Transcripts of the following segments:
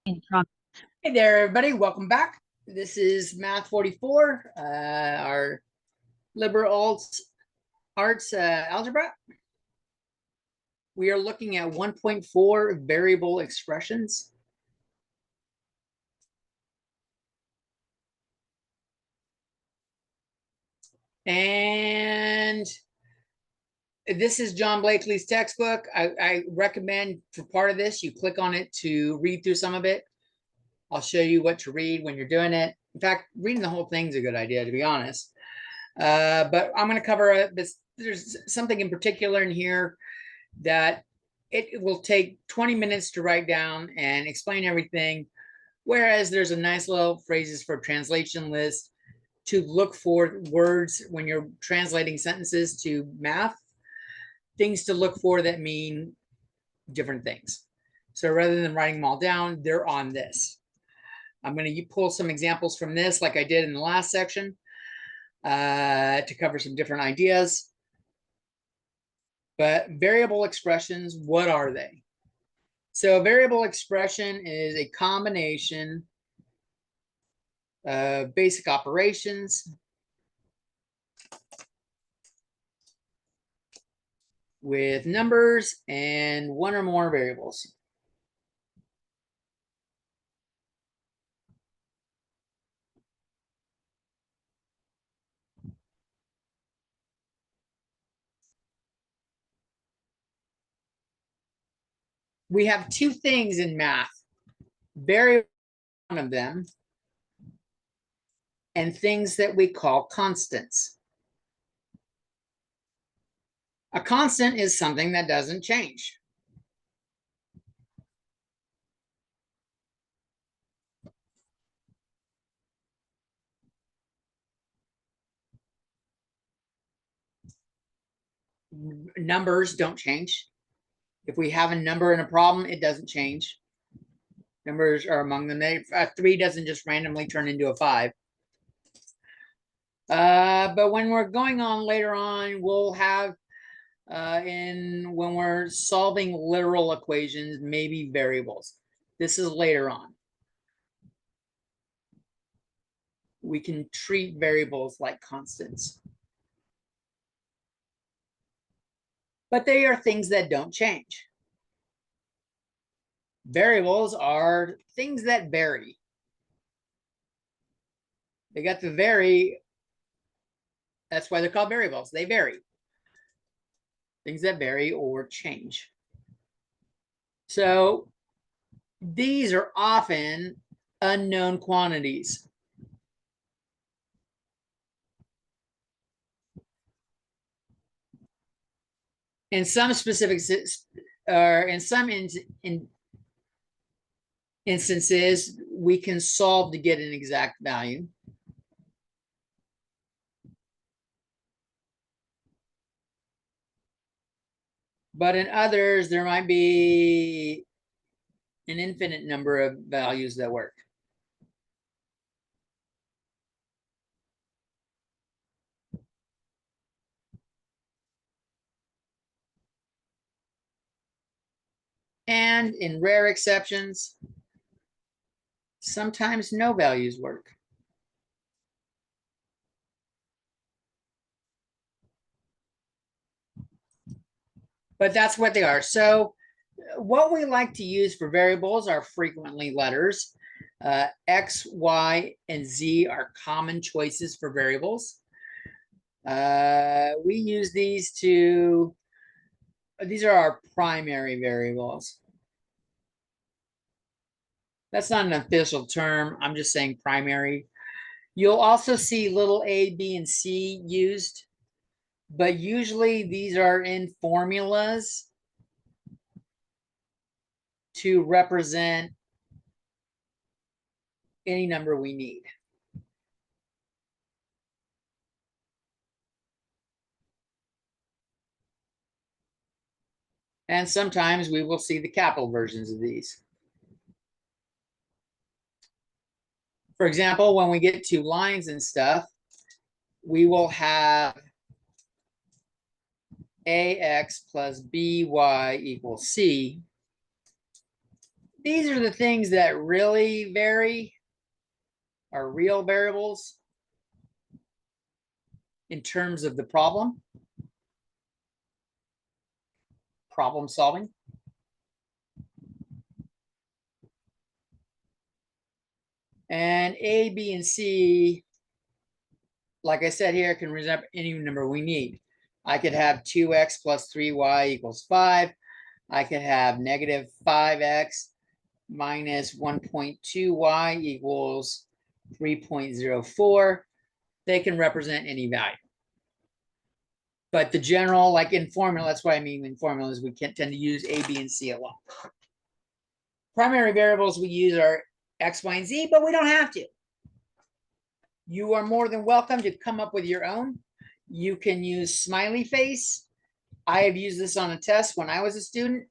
Hey there, everybody. Welcome back. This is Math 44, our liberal arts algebra. We are looking at 1.4 variable expressions. And this is John Blakely's textbook. I recommend for part of this, you click on it to read through some of it. I'll show you what to read when you're doing it. In fact, reading the whole thing is a good idea, to be honest. But I'm going to cover this. There's something in particular in here that it will take 20 minutes to write down and explain everything. Whereas there's a nice little phrases for translation list to look for words when you're translating sentences to math, things to look for that mean different things. So rather than writing them all down, they're on this. I'm going to pull some examples from this like I did in the last section to cover some different ideas. But variable expressions, what are they? So a variable expression is a combination of basic operations with numbers and one or more variables. We have two things in math, variable, one of them, and things that we call constants. A constant is something that doesn't change. Numbers don't change. If we have a number and a problem, it doesn't change. Numbers are among them. A 3 doesn't just randomly turn into a 5. But when we're going on later on, we'll have when we're solving literal equations, maybe variables. This is later on. We can treat variables like constants. But they are things that don't change. Variables are things that vary. They got to vary. That's why they're called variables. They vary. Things that vary or change. So these are often unknown quantities. In some specific, or in some instances, we can solve to get an exact value. But in others, there might be an infinite number of values that work. And in rare exceptions, sometimes no values work. But that's what they are. So what we like to use for variables are frequently letters. X, Y, and Z are common choices for variables. We use these these are our primary variables. That's not an official term. I'm just saying primary. You'll also see little a, b, and c used, but usually these are in formulas to represent any number we need. And sometimes we will see the capital versions of these. For example, when we get to lines and stuff, we will have ax plus by equals c. these are the things that really vary, are real variables in terms of the problem solving. And A, B, and C, like I said here, can represent any number we need. I could have 2x plus 3y equals 5. I could have negative 5x minus 1.2y equals 3.04. They can represent any value. But the general, like in formula, that's what I mean in formulas, we can tend to use A, B, and C a lot. Primary variables we use are X, Y, and Z, but we don't have to. You are more than welcome to come up with your own. You can use smiley face. I have used this on a test when I was a student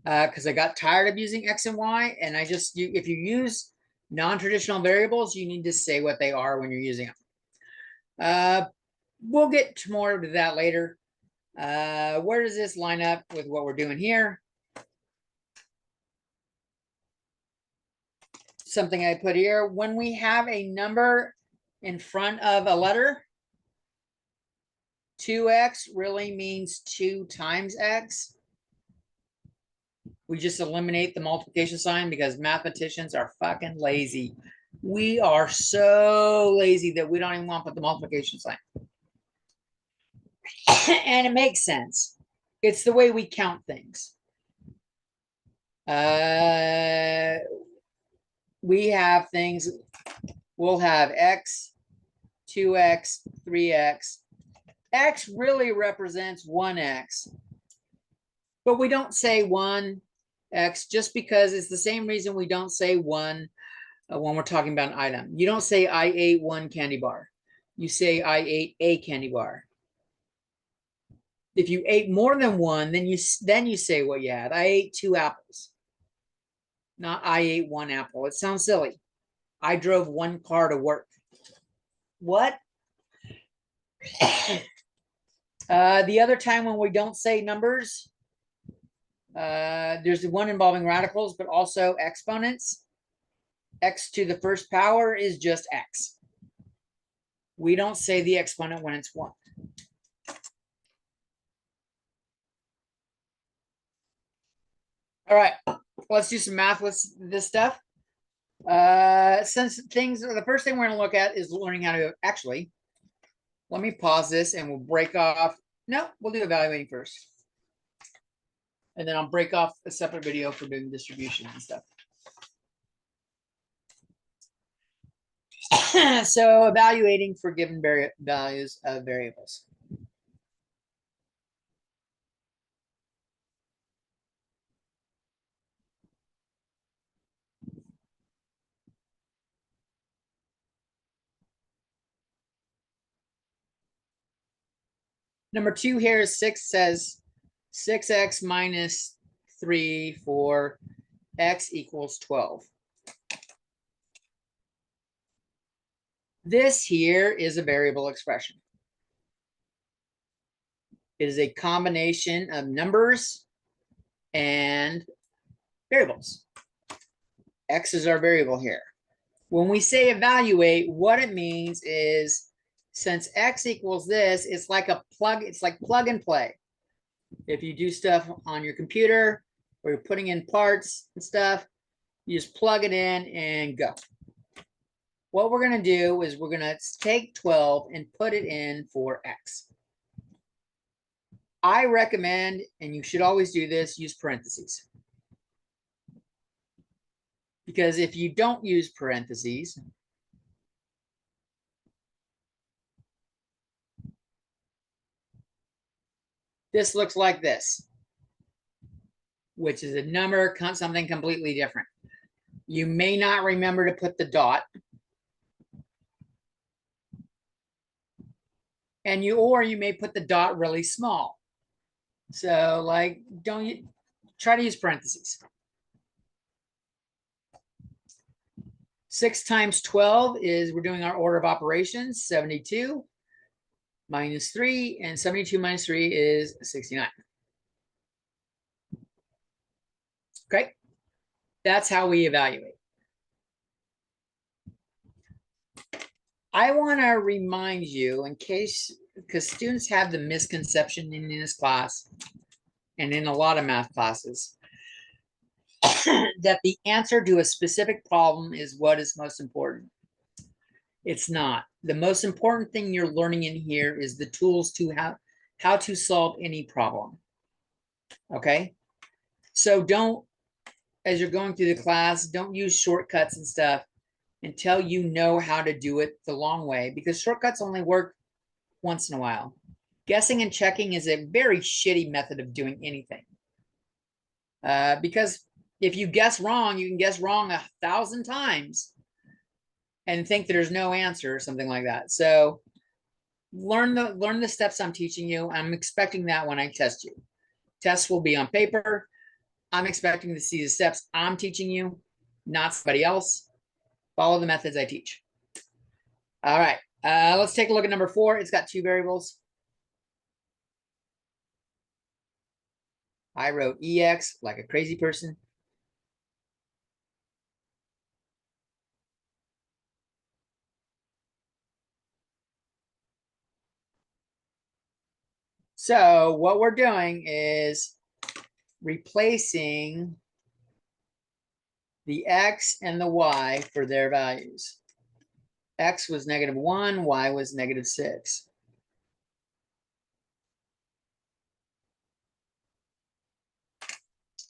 because I got tired of using X and Y. And if you use non-traditional variables, you need to say what they are when you're using them. We'll get to more to that later. Where does this line up with what we're doing here? Something I put here, when we have a number in front of a letter, 2x really means 2 times x. We just eliminate the multiplication sign because mathematicians are fucking lazy. We are so lazy that we don't even want to put the multiplication sign. And it makes sense. It's the way we count things. We have things, we'll have x, 2x, 3x. X really represents 1x. But we don't say 1x just because it's the same reason we don't say 1 when we're talking about an item. You don't say I ate 1 candy bar. You say I ate a candy bar. If you ate more than 1, then you say what you had. I ate 2 apples. Not I ate 1 apple. It sounds silly. I drove 1 car to work. What? The other time when we don't say numbers, there's the one involving radicals, but also exponents. X to the first power is just x. We don't say the exponent when it's 1. All right, let's do some math with this stuff. The first thing we're going to look at is learning how to actually, let me pause this and we'll break off. No, we'll do evaluating first. And then I'll break off a separate video for doing distribution and stuff. So evaluating for given values of variables. Number 2 here is 6 says 6x minus 3 for x equals 12. This here is a variable expression. It is a combination of numbers and variables. X is our variable here. When we say evaluate, what it means is since x equals this, it's like plug and play. If you do stuff on your computer or you're putting in parts and stuff, you just plug it in and go. What we're going to do is we're going to take 12 and put it in for x. I recommend, and you should always do this, use parentheses. Because if you don't use parentheses, this looks like this, which is a number, something completely different. You may not remember to put the dot. And you may put the dot really small. So like, try to use parentheses. 6 times 12 is, we're doing our order of operations, 72 minus 3, and 72 minus 3 is 69. Okay, That's how we evaluate. I want to remind you, in case, because students have the misconception in this class and in a lot of math classes, that the answer to a specific problem is what is most important. It's not. The most important thing you're learning in here is the tools to how to solve any problem. Okay? So don't, as you're going through the class, don't use shortcuts and stuff until you know how to do it the long way, because shortcuts only work once in a while. Guessing and checking is a very shitty method of doing anything. Because if you guess wrong, you can guess wrong 1,000 times and think there's no answer or something like that. So learn the steps I'm teaching you. I'm expecting that when I test you. Tests will be on paper. I'm expecting to see the steps I'm teaching you, not somebody else. Follow the methods I teach. All right, let's take a look at number 4. It's got 2 variables. I wrote EX like a crazy person. So what we're doing is replacing the X and the Y for their values. X was -1, Y was -6.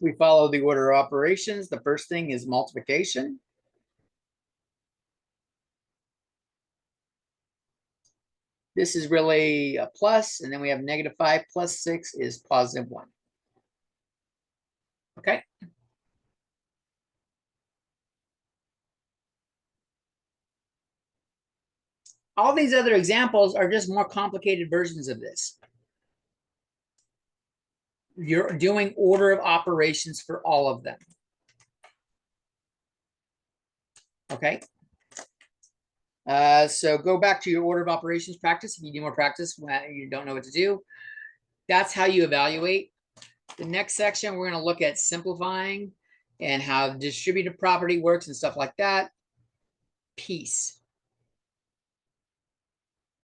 We follow the order of operations. The first thing is multiplication. This is really a plus, and then we have -5 plus 6 is +1. Okay. All these other examples are just more complicated versions of this. You're doing order of operations for all of them. Okay. So go back to your order of operations practice. If you need more practice, you don't know what to do. That's how you evaluate. The next section, we're going to look at simplifying and how distributive property works and stuff like that. Peace.